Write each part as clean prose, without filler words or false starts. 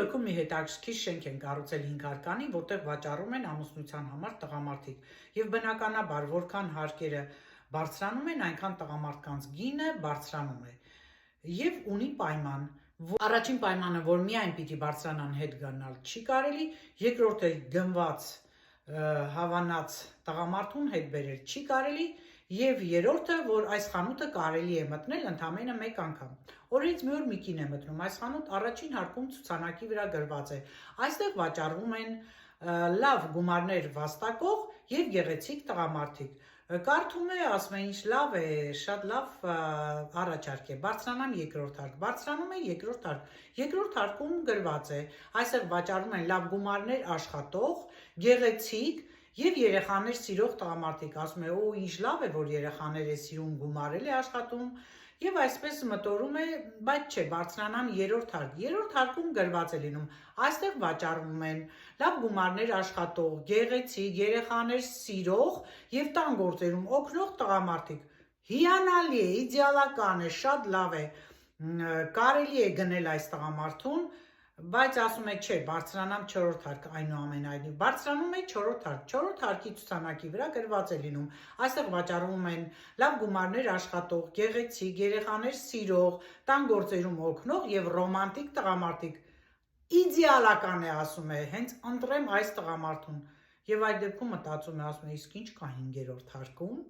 հոգում մի հետաքրքիր շենք են կառուցել 5 հարկանի, որտեղ վաճառում են ամուսնության համար տղամարդիկ։ Եվ բնականաբար, որքան հարկերը բարձրանում են, այնքան տղամարդկանց գինը բարձրանում է։ Եվ ունի պայման։ Առաջին պայմանը, որ միայն պիտի բարձրանան հետ գնալ չի կարելի, երկրորդը գնված հավանած տղամարդուն հետ բերել չի կարելի, եւ երրորդը, որ այս խանութը կարելի է մտնել ընդամենը մեկ անգամ։ Օրինակ մի օր մի կին է մտնում այս խանութ, առաջին հարկում ցուցանակի վրա գրված է. այստեղ վաճառվում են լավ գումարներ վաստակող եւ գեղեցիկ տղամարդիկ։ Կարդում է, ասում է, ինչ լավ է, շատ լավ առաջարկ է, բարձրանամ երկրորդ հարկ, բարձրանում է երկրորդ հարկ, երկրորդ հարկում գրված է, այստեղ վաճառում են լավ գումարներ աշխատող, գեղեցիկ եւ երեխաներ սիրող տղամարդիկ, ասում է, օ, ինչ լավ է, որ երեխաներ է սիրում, գումարել է աշխատում, եւ այսպես մտորում է, բայց չէ, բարձրանամ երրորդ հարկ, երրորդ հարկում գրված է լինում, այստեղ վաճառվում են լավ գումարներ աշխատող, գեղեցիկ, երեխաներ սիրող եւ տան գործերում օգնող տղամարդիկ։ Հիանալի է, իդեալական է, շատ լավ է, կարելի է գնել այս տղամարդուն, բայց ասում է չէ, բարձրանամ 4-րդ հարկ, այնուամենայնիվ բարձրանում է 4-րդ հարկ, 4-րդ հարկի ցուցանակի վրա գրված է լինում, այստեղ վաճառվում են լավ գումարներ աշխատող, գեղեցիկ, երեխաներ սիրող, տան գործերում օգնող եւ ռոմանտիկ տղամարդիկ։ Իդեալական է, ասում է, հենց ընտրեմ այս տղամարդուն։ Եվ այդ դեպքում մտածում է, ասում է, իսկ ինչ կա 5-րդ հարկում։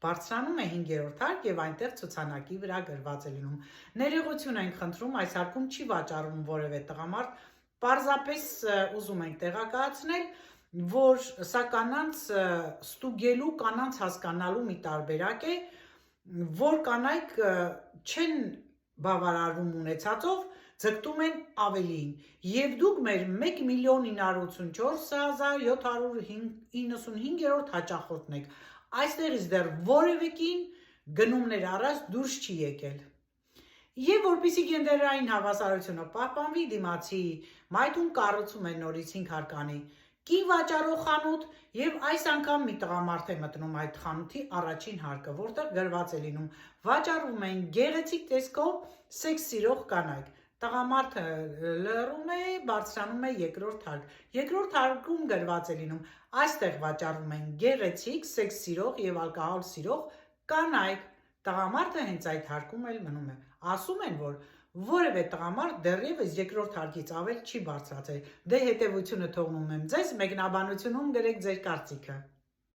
Բարձրանում է 5-րդ հարկ եւ այնտեղ ցուցանակի վրա գրված է լինում։ Ներողություն ենք խնդրում, այս հարկում չի վաճառվում որևէ տղամարդ, պարզապես ուզում ենք տեղեկացնել, որ սա կանանց ստուգելու, կանանց հասկանալու մի տարբերակ է, որ կանայք չեն բավարարում ունեցածով, ձգտում են ավելին, եւ դուք մեր 1.94795 հաճախորդն եք, այստեղից դեռ որևէ կին գնումներ առած դուրս չի եկել։ Եվ որպեսզի գենդերային հավասարությունը պահպանվի, դիմացի մայթուն կառուցում է նորից 5 հարկանի կին վաճառող խանութ եւ այս անգամ մի տղամարդ է մտնում այդ խանութի առաջին հարկը, որտեղ գրված է լինում վաճառվում են գեղեցիկ տեսքով սեքս սիրող կանայք։ Տղամարդը լռում է, բարձրանում է երկրորդ հարկ։ Երկրորդ հարկում գրված է լինում այստեղ վաճառվում են գեղեցիկ, սեքս սիրող եւ ալկոհոլ սիրող կանայք։ Տղամարդը հենց այդ հարկում էլ մնում է։ Ասում են, որ որևէ տղամարդ դեռևս երկրորդ հարկից ավել չի բարձրացել։ Դե հետևությունը թողնում եմ ձեզ, մեկնաբանությունում գրեք ձեր կարծիքը։